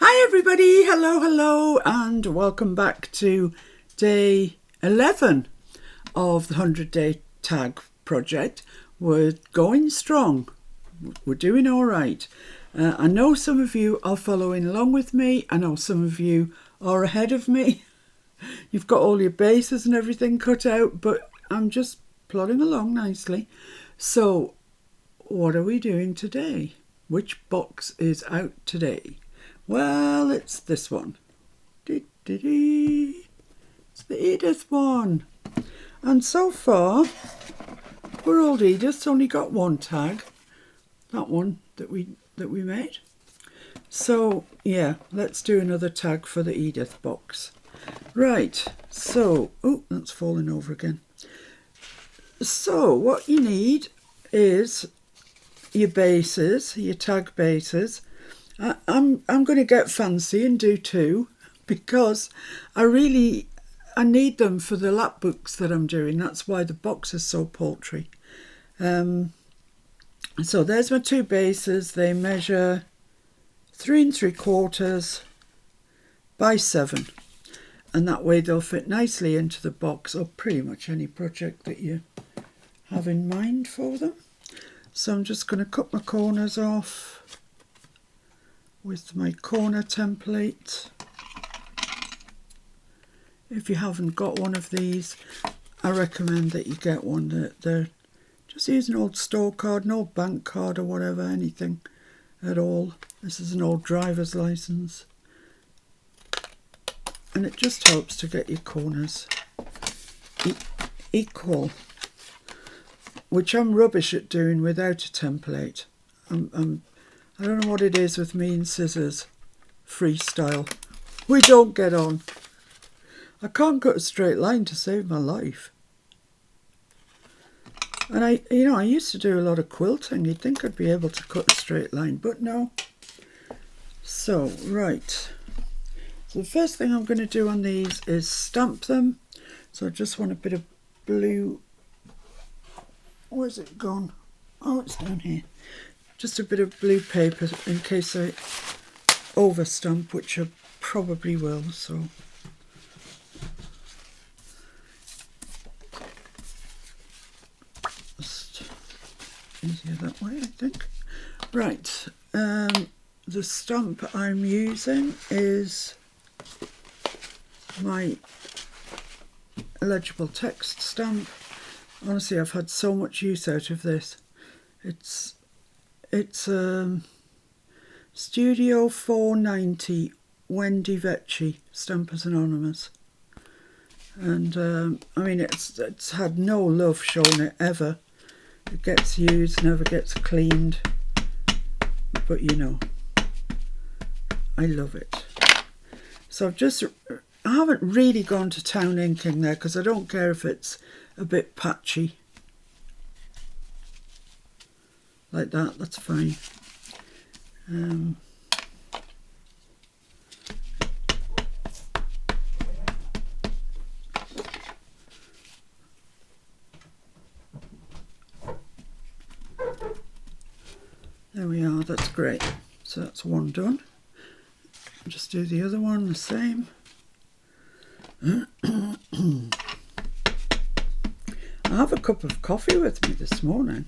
Hi everybody, hello and welcome back to day 11 of the 100-day tag project. We're going strong, we're doing all right. I know some of you are following along with me, I know some of you are ahead of me. You've got all your bases and everything cut out, but I'm just plodding along nicely. So what are we doing today? Which box is out today? Well, it's this one. It's the Edith one. And so far, poor old Edith's only got one tag. That one that we made. So, yeah, let's do another tag for the Edith box. Right, so, oh, that's falling over again. So, what you need is your bases, your tag bases. I'm going to get fancy and do two because I need them for the lap books that I'm doing. That's why the box is so paltry. So there's my two bases. They measure 3 3/4 by 7, and that way they'll fit nicely into the box or pretty much any project that you have in mind for them. So I'm just going to cut my corners off with my corner template. If you haven't got one of these, I recommend that you get one. They're just use an old store card, an old bank card or whatever, anything at all. This is an old driver's license. And it just helps to get your corners equal, which I'm rubbish at doing without a template. I don't know what it is with me and scissors. Freestyle. We don't get on. I can't cut a straight line to save my life. And I used to do a lot of quilting. You'd think I'd be able to cut a straight line, but no. So, right. So the first thing I'm going to do on these is stamp them. So I just want a bit of blue. Where's it gone? Oh, it's down here. Just a bit of blue paper in case I overstamp, which I probably will, so. Just easier that way, I think. Right, the stamp I'm using is my illegible text stamp. Honestly, I've had so much use out of this. It's Studio 490 Wendy Vecchi, Stampers Anonymous. And I mean, it's had no love shown it ever. It gets used, never gets cleaned. But you know, I love it. So I haven't really gone to town inking there because I don't care if it's a bit patchy. Like that, that's fine. There we are, that's great. So that's one done. Just do the other one the same. I have a cup of coffee with me this morning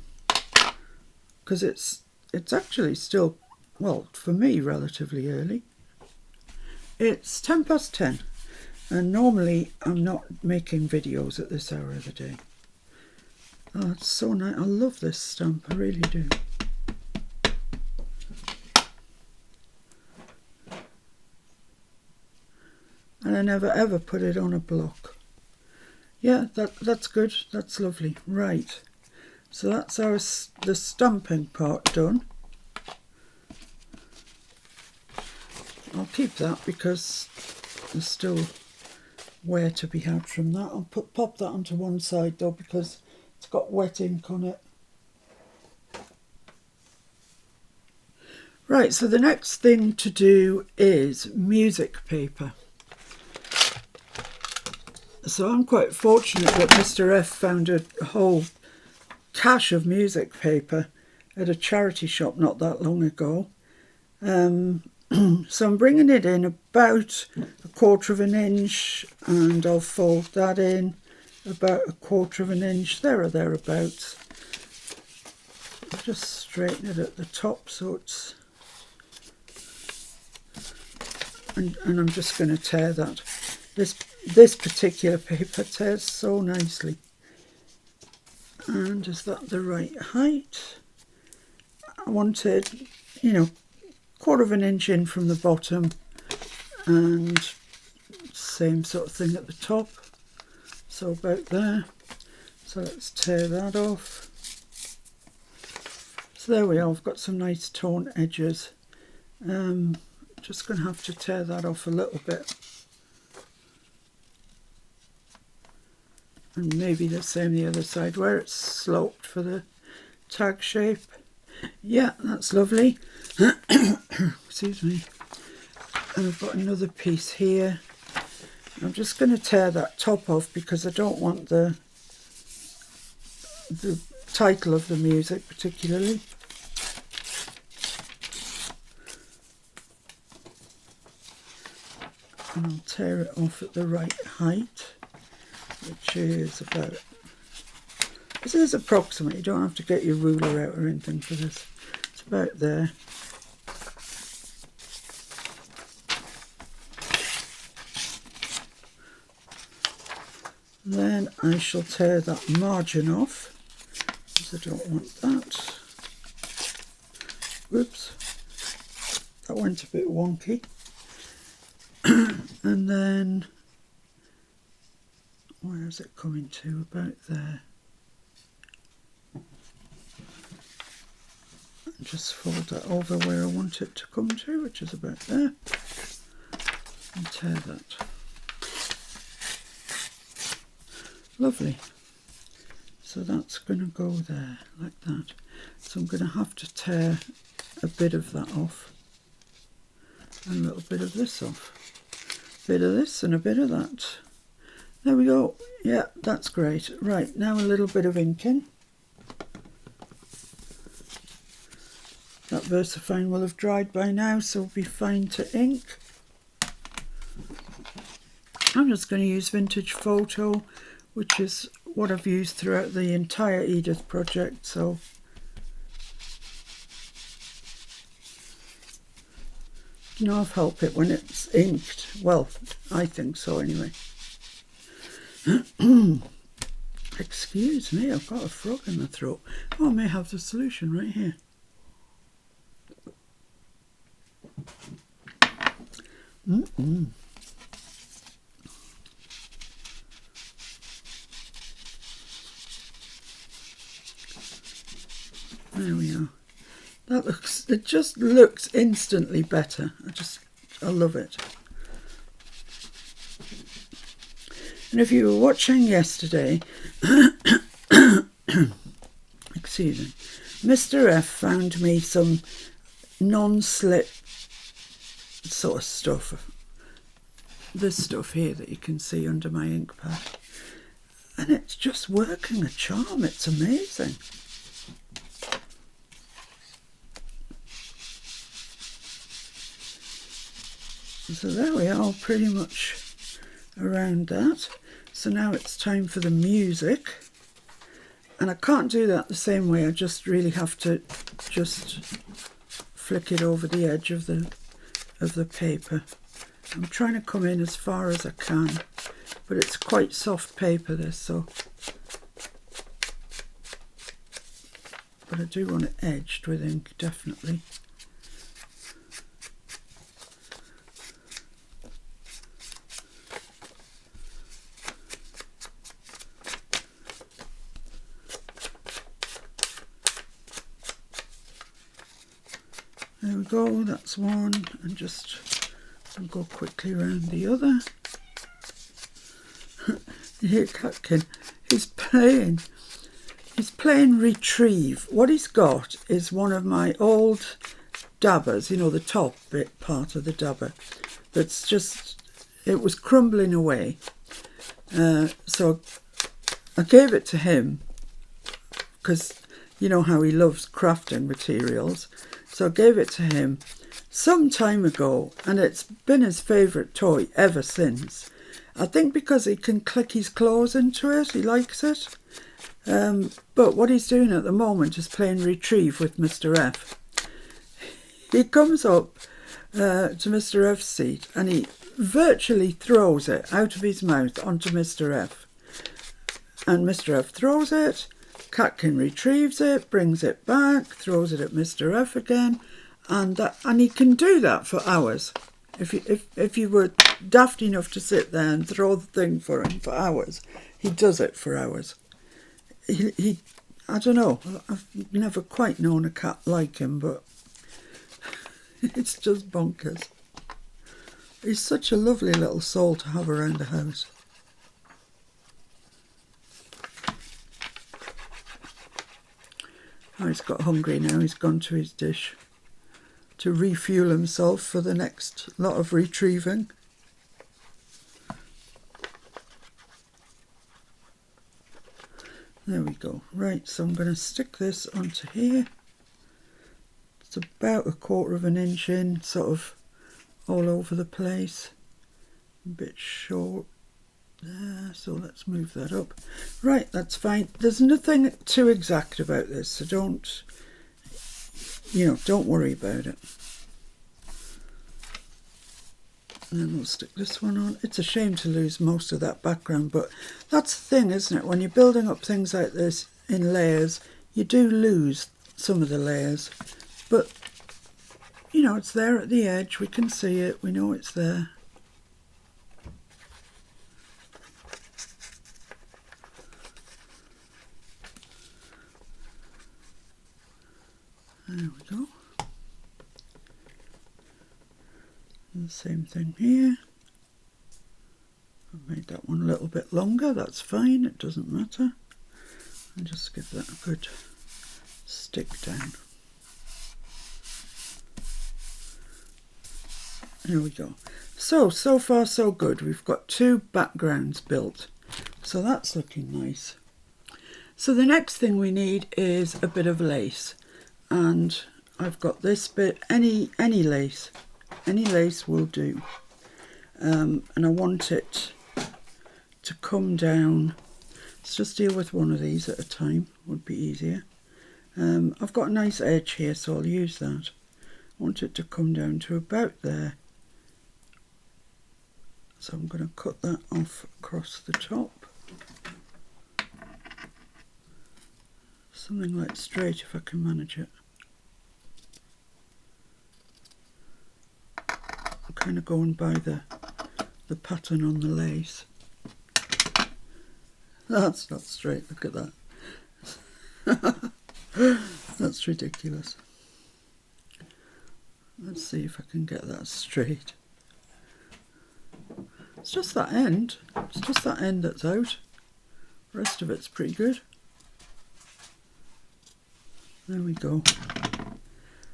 because it's actually still, well, for me, relatively early. It's 10:10 and normally I'm not making videos at this hour of the day. Oh, it's so nice. I love this stamp, I really do. And I never ever put it on a block. Yeah, that's good, that's lovely. Right, so that's the stamping part done. I'll keep that because there's still wear to be had from that. I'll pop that onto one side though because it's got wet ink on it. Right, so the next thing to do is music paper. So I'm quite fortunate that Mr. F found a whole cache of music paper at a charity shop not that long ago. So I'm bringing it in about 1/4 of an inch, and I'll fold that in about 1/4 of an inch, there or thereabouts. I'll just straighten it at the top so it's... And I'm just going to tear that. This particular paper tears so nicely. And is that the right height? I wanted, you know, 1/4 of an inch in from the bottom, and same sort of thing at the top. So about there. So let's tear that off. So there we are, I've got some nice torn edges. Just going to have to tear that off a little bit. And maybe the same the other side where it's sloped for the tag shape. Yeah, that's lovely. Excuse me. And I've got another piece here. I'm just going to tear that top off because I don't want the title of the music particularly. And I'll tear it off at the right height, which is about... This is approximate, you don't have to get your ruler out or anything for this. It's about there. Then I shall tear that margin off, because I don't want that. Whoops, that went a bit wonky. And then, where is it coming to? About there. And just fold that over where I want it to come to, which is about there. And tear that. Lovely. So that's going to go there, like that. So I'm going to have to tear a bit of that off. And a little bit of this off. A bit of this and a bit of that. There we go. Yeah, that's great. Right, now a little bit of inking. That VersaFine will have dried by now, so it'll be fine to ink. I'm just going to use Vintage Photo, which is what I've used throughout the entire Edith project, so you know, I've helped it when it's inked. Well, I think so anyway. Excuse me, I've got a frog in the throat. Oh, I may have the solution right here. There we are. That looks, it just looks instantly better. I love it. And if you were watching yesterday, excuse me, Mr. F found me some non-slip sort of stuff. This stuff here that you can see under my ink pad. And it's just working a charm. It's amazing. So there we are, pretty much around that. So now it's time for the music. And I can't do that the same way. I just really have to just flick it over the edge of the paper. I'm trying to come in as far as I can, but it's quite soft paper this, so. But I do want it edged with ink, definitely. There we go, that's one, and just I'll go quickly around the other. Here, Catkin, he's playing retrieve. What he's got is one of my old dabbers, you know, the top bit part of the dabber, that's just, it was crumbling away. So I gave it to him because you know how he loves crafting materials. So I gave it to him some time ago, and it's been his favourite toy ever since. I think because he can click his claws into it, he likes it. But what he's doing at the moment is playing retrieve with Mr. F. He comes up to Mr. F's seat and he virtually throws it out of his mouth onto Mr. F. And Mr. F throws it, Catkin retrieves it, brings it back, throws it at Mr. F again, and he can do that for hours. If you were daft enough to sit there and throw the thing for him for hours, he does it for hours. He I don't know, I've never quite known a cat like him, but it's just bonkers. He's such a lovely little soul to have around the house. Oh, he's got hungry now. He's gone to his dish to refuel himself for the next lot of retrieving. There we go. Right, so I'm going to stick this onto here. It's about 1/4 of an inch in, sort of all over the place. A bit short there, so let's move that up. Right, that's fine. There's nothing too exact about this, so don't worry about it. And then we'll stick this one on. It's a shame to lose most of that background, but that's the thing, isn't it? When you're building up things like this in layers, you do lose some of the layers. But, it's there at the edge. We can see it. We know it's there. There we go. And the same thing here. I've made that one a little bit longer. That's fine. It doesn't matter. And just give that a good stick down. There we go. So far so good. We've got 2 backgrounds built. So that's looking nice. So the next thing we need is a bit of lace. And I've got this bit, any lace will do. And I want it to come down. Let's just deal with one of these at a time, would be easier. I've got a nice edge here, so I'll use that. I want it to come down to about there. So I'm going to cut that off across the top. Something like straight if I can manage it. I'm kind of going by the pattern on the lace. That's not straight, look at that. That's ridiculous. Let's see if I can get that straight. It's just that end. It's just that end that's out. The rest of it's pretty good. There we go.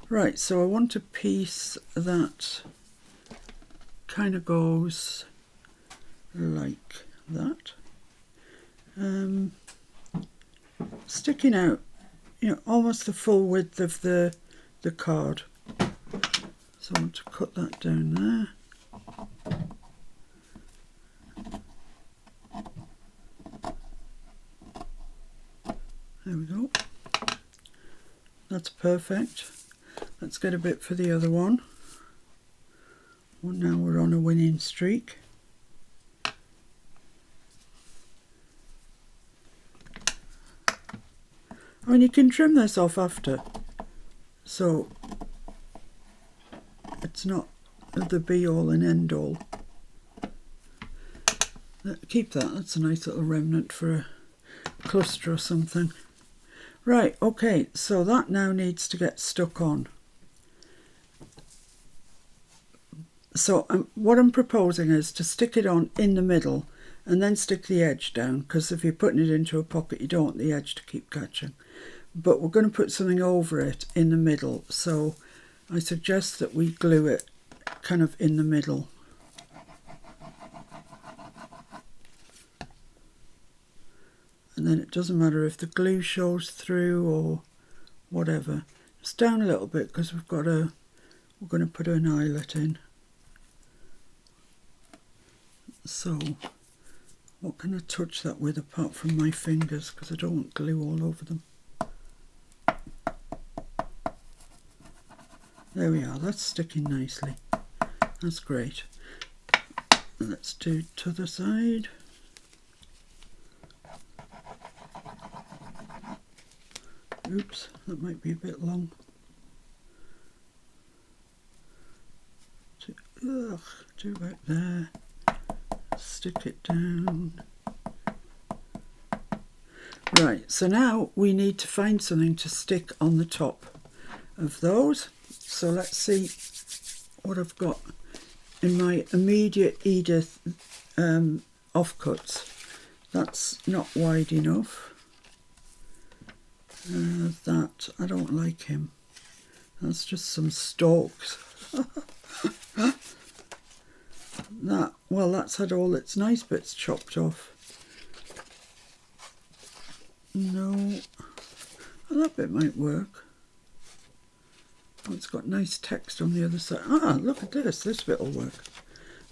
Right, so I want a piece that kind of goes like that. Sticking out, almost the full width of the card. So I want to cut that down there. There we go. That's perfect. Let's get a bit for the other one. Well, now we're on a winning streak. I mean, you can trim this off after, so it's not the be all and end all. Keep that, that's a nice little remnant for a cluster or something. Right, okay, so that now needs to get stuck on. So what I'm proposing is to stick it on in the middle and then stick the edge down, because if you're putting it into a pocket you don't want the edge to keep catching. But we're going to put something over it in the middle, so I suggest that we glue it kind of in the middle. And then it doesn't matter if the glue shows through or whatever. It's down a little bit because we've got a we're going to put an eyelet in. So what can I touch that with apart from my fingers, because I don't want glue all over them. There we are, that's sticking nicely. That's great. Let's do to the side. Oops, that might be a bit long. Do about there. Stick it down. Right, so now we need to find something to stick on the top of those. So let's see what I've got in my immediate Edith offcuts. That's not wide enough. That, I don't like him. That's just some stalks. That, well, that's had all its nice bits chopped off. No, well, that bit might work. Oh, it's got nice text on the other side. Ah, look at this. This bit will work.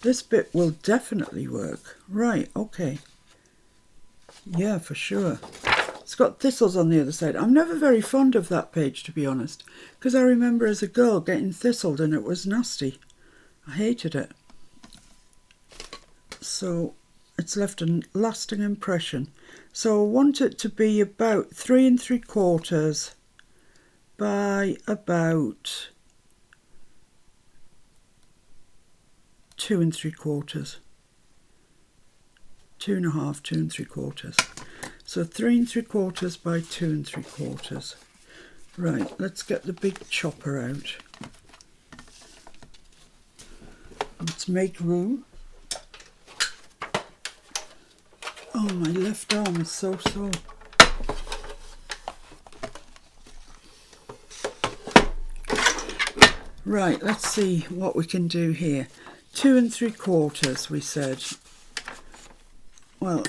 This bit will definitely work. Right, okay. Yeah, for sure. It's got thistles on the other side. I'm never very fond of that page, to be honest, because I remember as a girl getting thistled and it was nasty. I hated it. So it's left a lasting impression. So I want it to be about 3 3/4 by about 2 3/4. 2.5, 2 3/4. So 3 3/4 by 2 3/4. Right, let's get the big chopper out. Let's make room. Oh, my left arm is so sore. Right, let's see what we can do here. 2 3/4 we said. Well,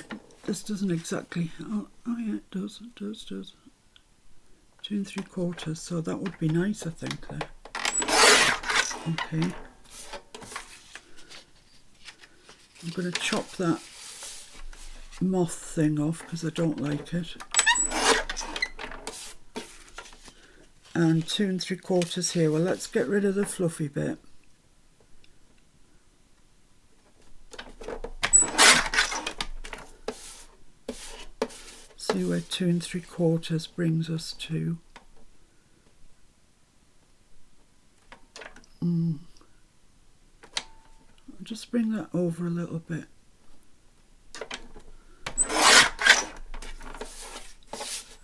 this doesn't exactly, oh yeah, it does. 2 3/4, so that would be nice, I think, there. Okay. I'm going to chop that moth thing off because I don't like it. And 2 3/4 here. Well, let's get rid of the fluffy bit. See where 2 3/4 brings us to. I'll just bring that over a little bit.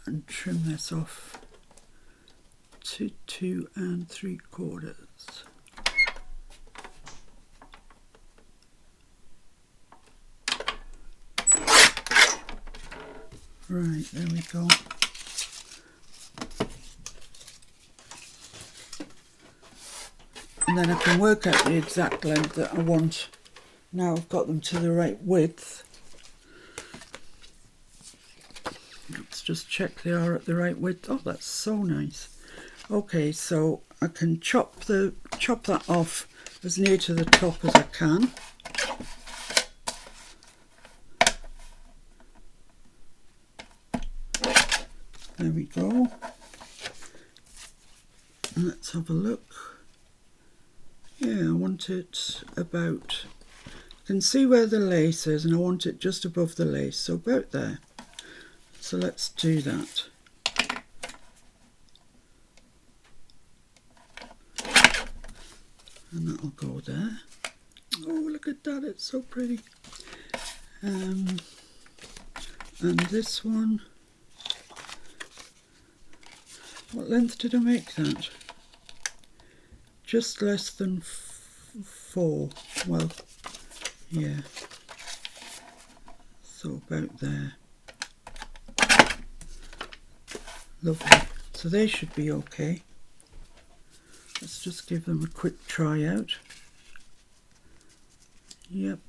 And trim this off to 2 3/4. Right, there we go. And then I can work out the exact length that I want. Now I've got them to the right width. Let's just check they are at the right width. Oh, that's so nice. Okay, so I can chop that off as near to the top as I can. There we go. Let's have a look. Yeah, I want it about, I can see where the lace is and I want it just above the lace, so about there. So let's do that. And that'll go there. Oh, look at that, it's so pretty. And this one, what length did I make that? Just less than 4. Well, yeah. So about there. Lovely. So they should be okay. Let's just give them a quick try out. Yep.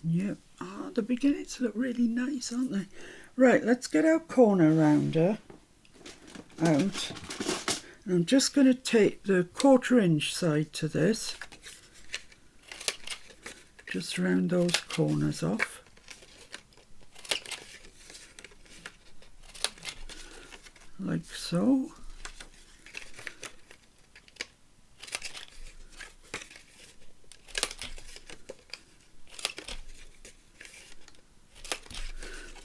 Yep. Ah, the beginnings look really nice, aren't they? Right, let's get our corner rounder out. And I'm just going to take the 1/4 inch side to this, just round those corners off. Like so.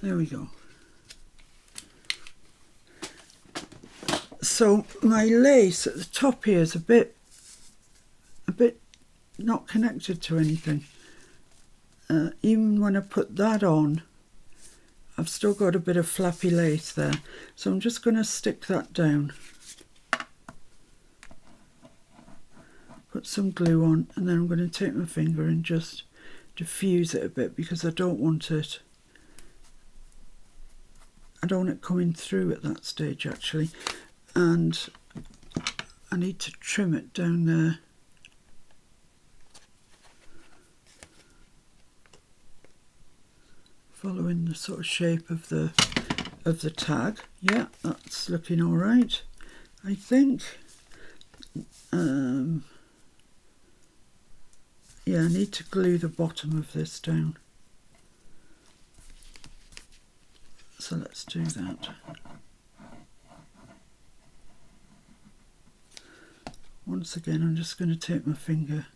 There we go. So my lace at the top here is a bit not connected to anything. Even when I put that on, I've still got a bit of flappy lace there. So I'm just going to stick that down. Put some glue on, and then I'm going to take my finger and just diffuse it a bit, because I don't want it coming through at that stage actually. And I need to trim it down there. Following the sort of shape of the tag. Yeah, that's looking all right, I think. Yeah, I need to glue the bottom of this down. So let's do that. Once again, I'm just going to take my finger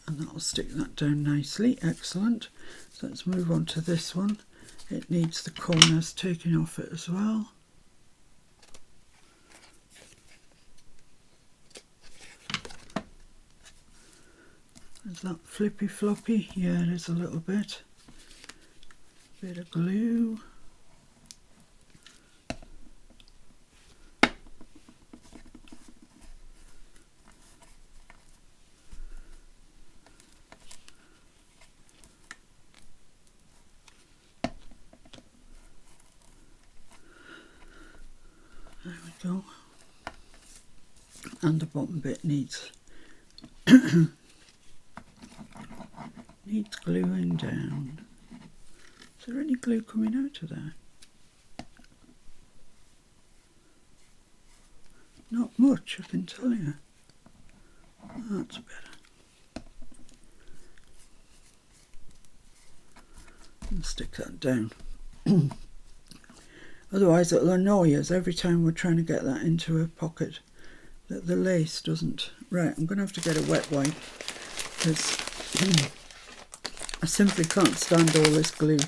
and that'll stick that down nicely. Excellent. So let's move on to this one. It needs the corners taken off it as well. Is that flippy floppy? Yeah, it is a little bit. Bit of glue. There we go. And the bottom bit needs needs gluing down. Is there any glue coming out of there? Not much, I can tell you. That's better. And stick that down. Otherwise it'll annoy us every time we're trying to get that into a pocket that the lace doesn't. Right, I'm going to have to get a wet wipe because I simply can't stand all this glue.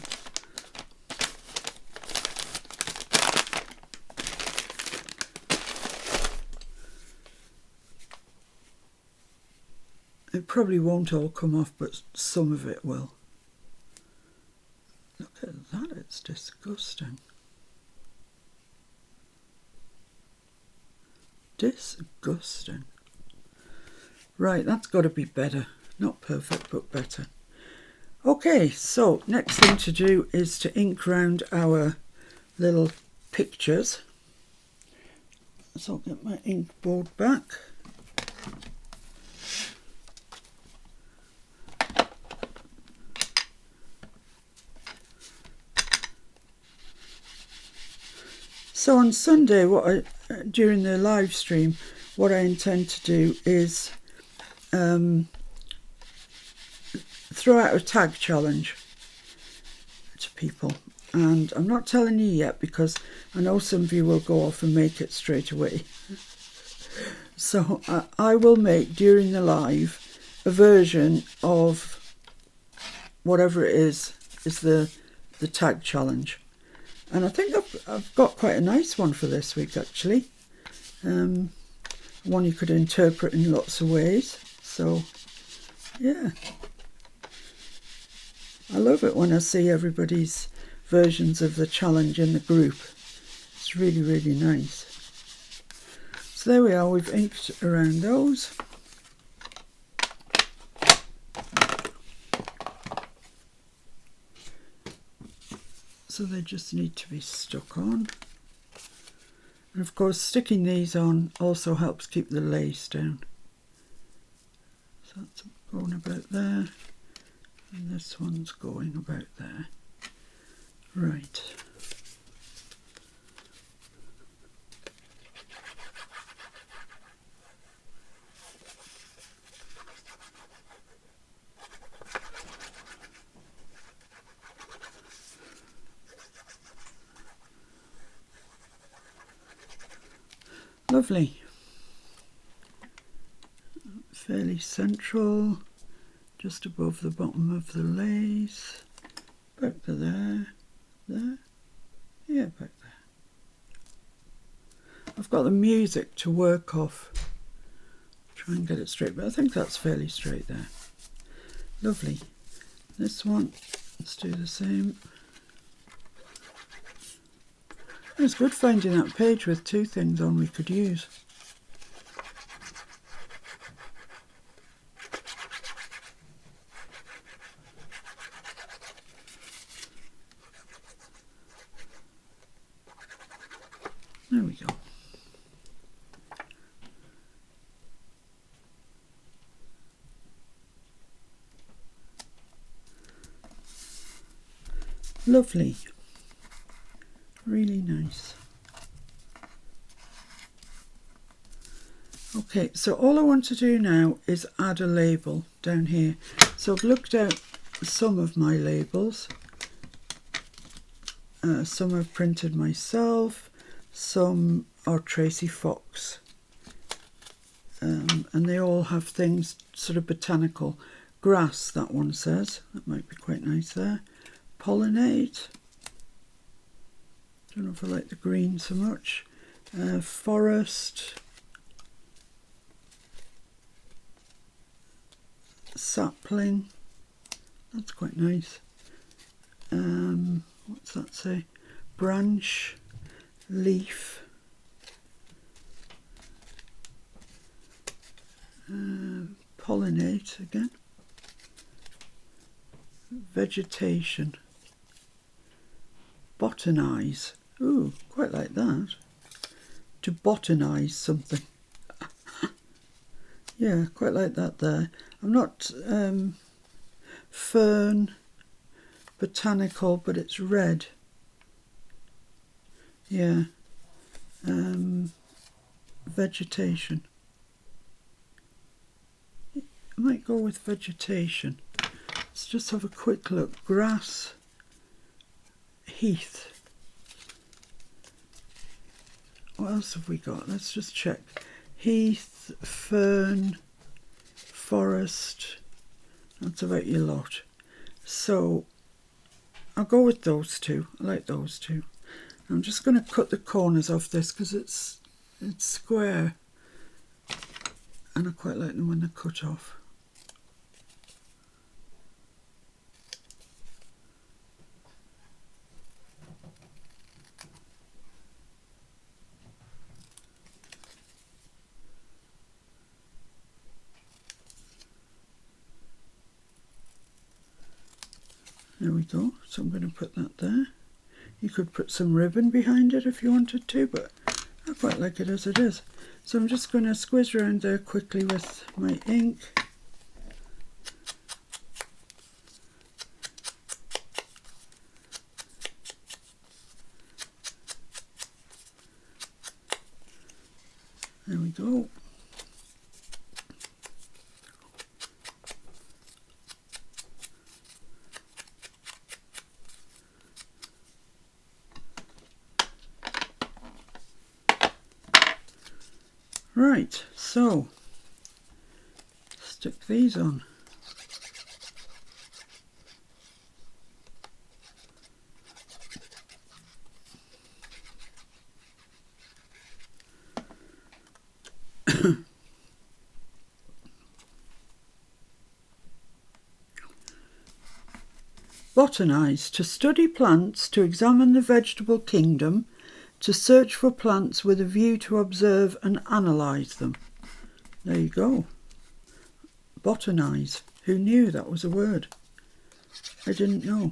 It probably won't all come off, but some of it will. Look at that, it's disgusting. Disgusting. Right, that's got to be better. Not perfect, but better. Okay, so next thing to do is to ink round our little pictures. So I'll get my ink board back. So on Sunday, during the live stream, what I intend to do is throw out a tag challenge to people. And I'm not telling you yet because I know some of you will go off and make it straight away. So I will make during the live a version of whatever it is the tag challenge. And I think I've got quite a nice one for this week actually. One you could interpret in lots of ways. So yeah, I love it when I see everybody's versions of the challenge in the group. It's really, really nice. So there we are, we've inked around those. So they just need to be stuck on. And of course sticking these on also helps keep the lace down. So that's going about there, and this one's going about there. Right. Lovely. Fairly central, just above the bottom of the lace. Back to there, yeah, back there. I've got the music to work off. Try and get it straight, but I think that's fairly straight there. Lovely. This one, let's do the same. It was good finding that page with two things on we could use. There we go. Lovely. Really nice. Okay, so all I want to do now is add a label down here. So I've looked out some of my labels. Some I've printed myself, some are Tracy Fox. And they all have things sort of botanical. Grass, that one says. That might be quite nice there. Pollinate. Don't know if I like the green so much. Forest. Sapling. That's quite nice. What's that say? Branch. Leaf. Pollinate again. Vegetation. Botanize. Ooh, quite like that. To botanize something. Yeah, quite like that there. I'm not fern, botanical, but it's red. Yeah. Vegetation. I might go with vegetation. Let's just have a quick look. Grass. Heath. What else have we got? Let's just check. Heath, fern, forest. That's about your lot. So I'll go with those two. I like those two. I'm just going to cut the corners off this because it's square, and I quite like them when they're cut off. There we go. So I'm going to put that there. You could put some ribbon behind it if you wanted to, but I quite like it as it is. So I'm just going to squiz around there quickly with my ink. There we go. Right, so stick these on. Botanize, to study plants, to examine the vegetable kingdom, to search for plants with a view to observe and analyse them. There you go. Botanize. Who knew that was a word? I didn't know.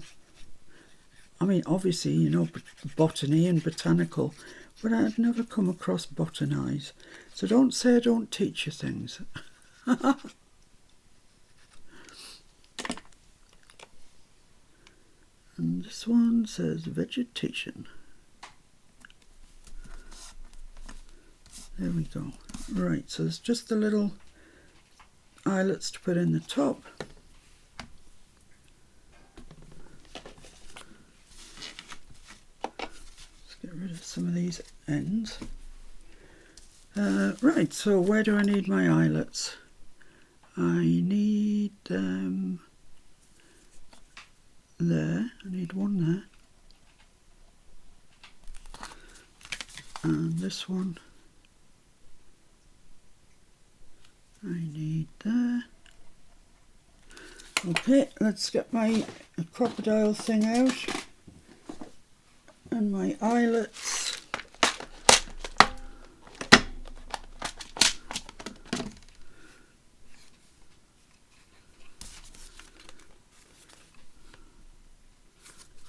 I mean, obviously, you know, botany and botanical, but I'd never come across botanize. So don't say I don't teach you things. And this one says vegetation. There we go. Right, so there's just the little eyelets to put in the top. Let's get rid of some of these ends. Right, so where do I need my eyelets? I need there. I need one there. And this one I need there. Okay, let's get my crocodile thing out and my eyelets.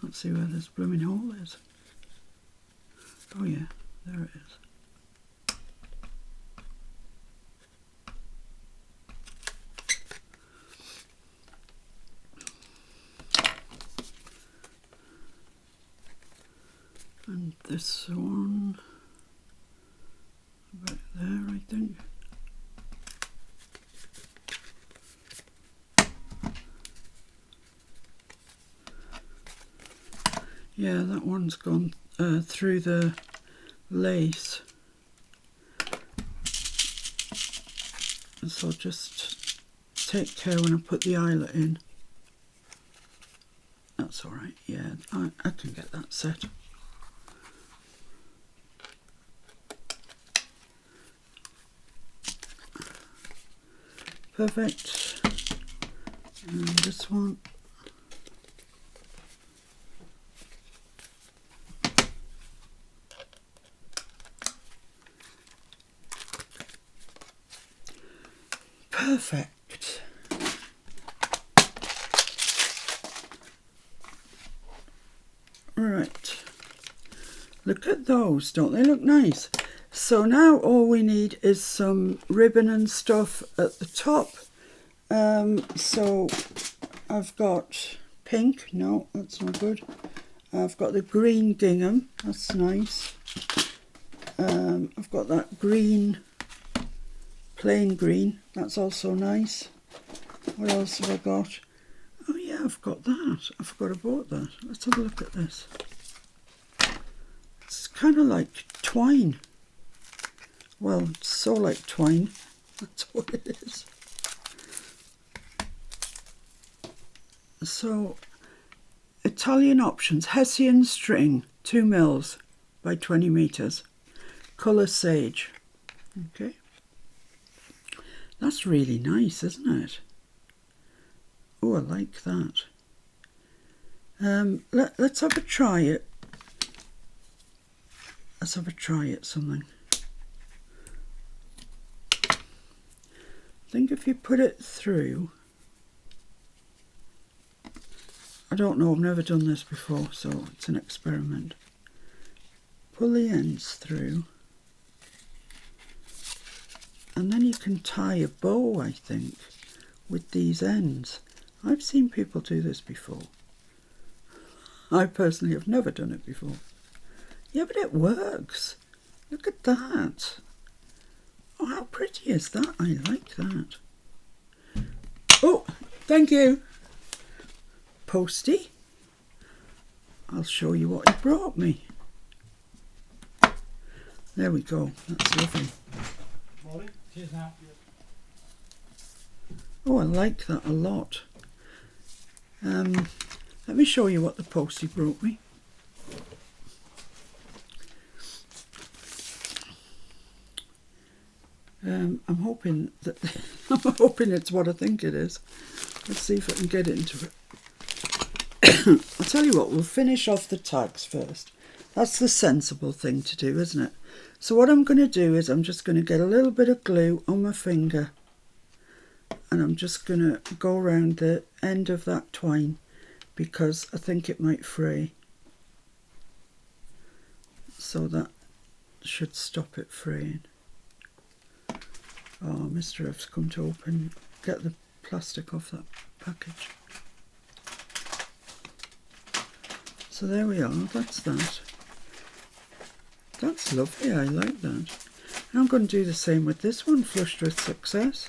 Let's see where this blooming hole is. Oh yeah, there it is. And this one about there, I think. Yeah, that one's gone through the lace. And so just take care when I put the eyelet in. That's alright, yeah, I can get that set. Perfect. And this one. Perfect. Right. Look at those, don't they look nice? So now all we need is some ribbon and stuff at the top. So I've got pink, no, that's not good. I've got the green gingham, that's nice. I've got that green, plain green, that's also nice. What else have I got? Oh yeah, I've got that. I forgot I bought that. Let's have a look at this. It's kind of like twine. Well, it's so like twine. That's what it is. So, Italian options. Hessian string, 2 mils by 20 meters. Colour sage. Okay. That's really nice, isn't it? Oh, I like that. Let's have a try it. Let's have a try at something. I think if you put it through, I don't know, I've never done this before, so it's an experiment. Pull the ends through, and then you can tie a bow, I think, with these ends. I've seen people do this before. I personally have never done it before. Yeah, but it works. Look at that. Oh, how pretty is that? I like that. Oh, thank you. Posty. I'll show you what he brought me. There we go. That's lovely. Molly, cheers now. Oh, I like that a lot. Let me show you what the postie brought me. I'm hoping that I'm hoping it's what I think it is. Let's see if I can get into it. I'll tell you what, we'll finish off the tags first. That's the sensible thing to do, isn't it? So what I'm going to do is I'm just going to get a little bit of glue on my finger, and I'm just going to go around the end of that twine because I think it might fray. So that should stop it fraying. Oh, Mr. F's come to get the plastic off that package. So there we are, that's that. That's lovely, I like that. I'm going to do the same with this one, Flushed with Success.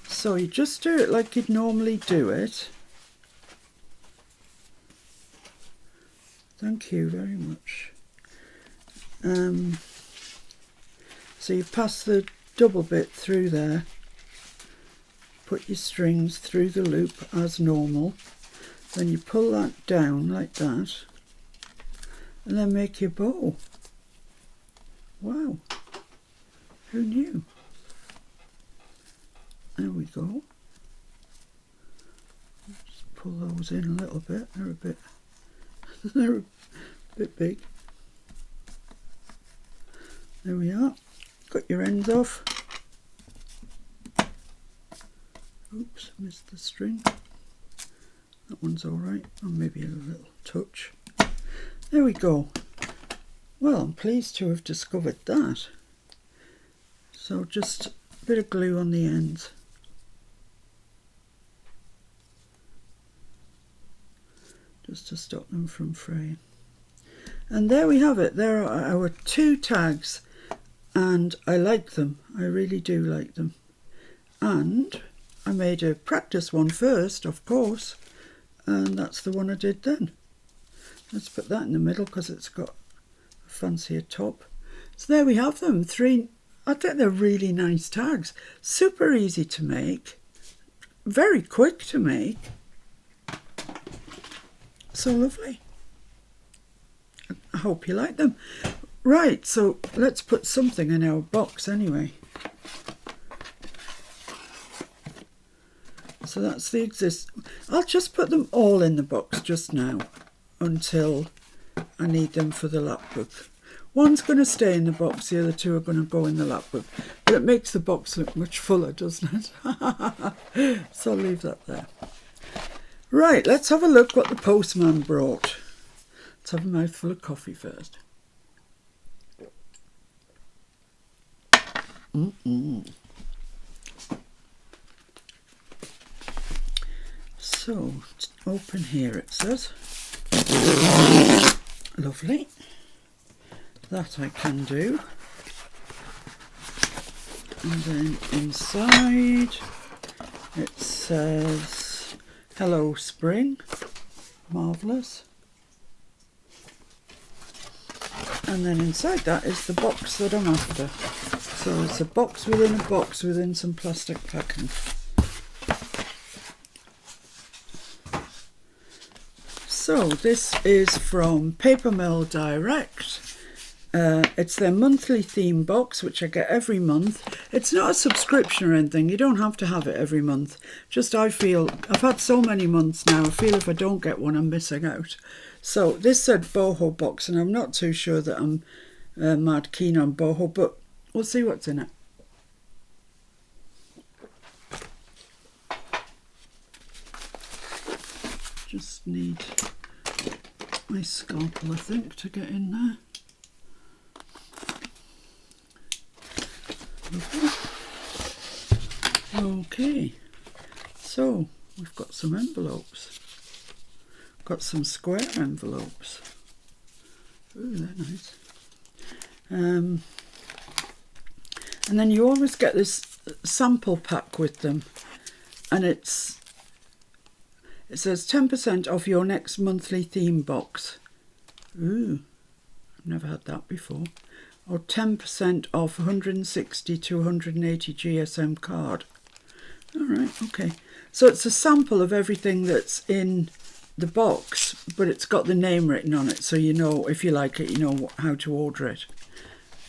So you just do it like you'd normally do it. Thank you very much. So you pass the double bit through there, put your strings through the loop as normal, then you pull that down like that, and then make your bow. Wow, who knew? There we go. Just pull those in a little bit. They're a bit big. There we are. Cut your ends off. Oops, missed the string. That one's all right. Or maybe a little touch. There we go. Well, I'm pleased to have discovered that. So just a bit of glue on the ends. Just to stop them from fraying. And there we have it. There are our 2 tags, and I like them. I really do like them. And I made a practice one first, of course, and that's the one I did then. Let's put that in the middle because it's got a fancier top. So there we have them. 3. I think they're really nice tags. Super easy to make. Very quick to make. So lovely. I hope you like them. Right, so let's put something in our box anyway. So that's the I'll just put them all in the box just now until I need them for the lap book. One's going to stay in the box, the other 2 are going to go in the lap book. But it makes the box look much fuller, doesn't it? So I'll leave that there. Right, let's have a look what the postman brought. Let's have a mouthful of coffee first. So, open here it says. Lovely. That I can do. And then inside it says, hello spring. Marvellous. And then inside that is the box that I'm after. So it's a box within some plastic packing. So this is from Paper Mill Direct. It's their monthly theme box, which I get every month. It's not a subscription or anything. You don't have to have it every month. Just I feel, I've had so many months now, I feel if I don't get one, I'm missing out. So this said boho box, and I'm not too sure that I'm mad keen on boho, but we'll see what's in it. Just need my scalpel, I think, to get in there. Okay, so we've got some envelopes. Got some square envelopes. Ooh, they're nice. And then you always get this sample pack with them, and it says 10% off your next monthly theme box. Ooh, I've never had that before. Or 10% off 160 to 180 GSM card. All right, okay. So it's a sample of everything that's in the box, but it's got the name written on it, so you know, if you like it, you know how to order it.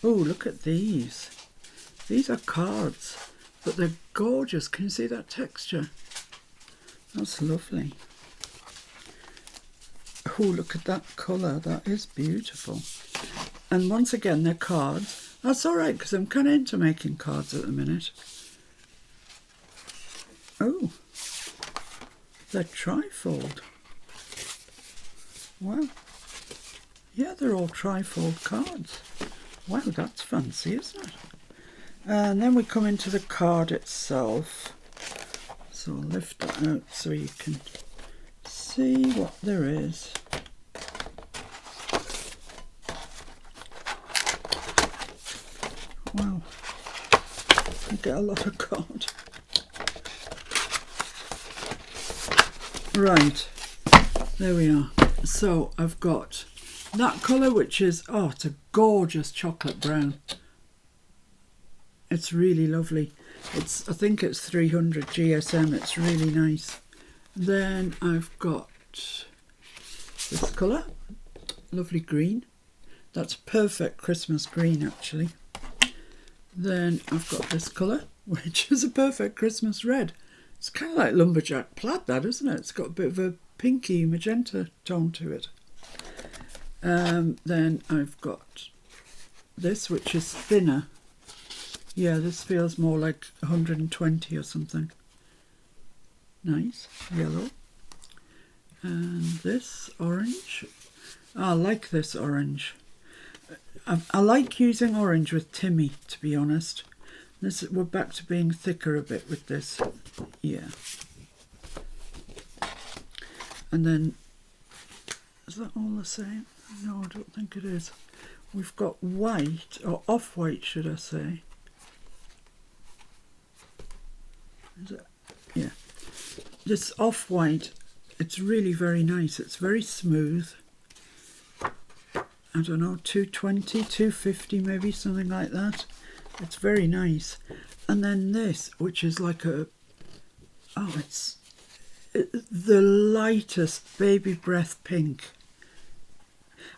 Oh, look at these. These are cards, but they're gorgeous. Can you see that texture? That's lovely. Oh, look at that colour. That is beautiful. And once again, they're cards. That's all right, because I'm kind of into making cards at the minute. Oh, they're trifold. Wow. Yeah, they're all trifold cards. Wow, that's fancy, isn't it? And then we come into the card itself. So I'll lift it out so you can see what there is. Wow, I get a lot of card. Right, there we are. So I've got that colour, which is, oh, it's a gorgeous chocolate brown. It's really lovely. I think it's 300 GSM. It's really nice. Then I've got this colour, lovely green. That's perfect Christmas green, actually. Then I've got this colour, which is a perfect Christmas red. It's kind of like lumberjack plaid, that, isn't it? It's got a bit of a pinky magenta tone to it. Then I've got this, which is thinner. Yeah, this feels more like 120 or something. Nice, yellow. And this orange. I like this orange. I like using orange with Timmy, to be honest. We're back to being thicker a bit with this. Yeah. And then, is that all the same? No, I don't think it is. We've got white, or off-white, should I say. Is it? Yeah. This off-white, it's really very nice. It's very smooth. I don't know, 220, 250 maybe, something like that. It's very nice. And then this, which is like it's the lightest baby breath pink.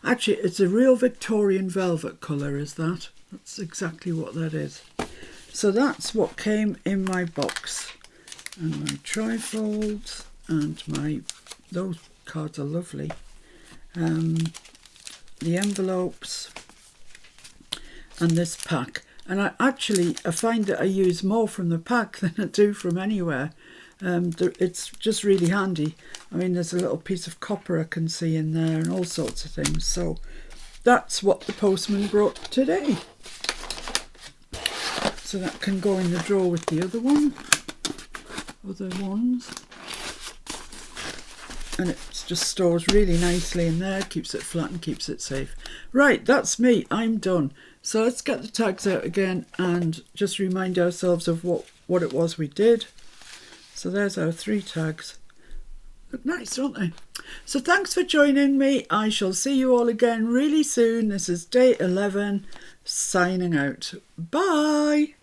Actually, it's a real Victorian velvet colour, is that? That's exactly what that is. So that's what came in my box. And my trifolds and those cards are lovely. The envelopes and this pack. And I find that I use more from the pack than I do from anywhere. It's just really handy. I mean, there's a little piece of copper I can see in there and all sorts of things. So that's what the postman brought today. So that can go in the drawer with the other ones. And it just stores really nicely in there, keeps it flat and keeps it safe. Right, that's me, I'm done. So let's get the tags out again and just remind ourselves of what it was we did. So there's our 3 tags. Look nice, don't they? So thanks for joining me. I shall see you all again really soon. This is day 11, signing out. Bye.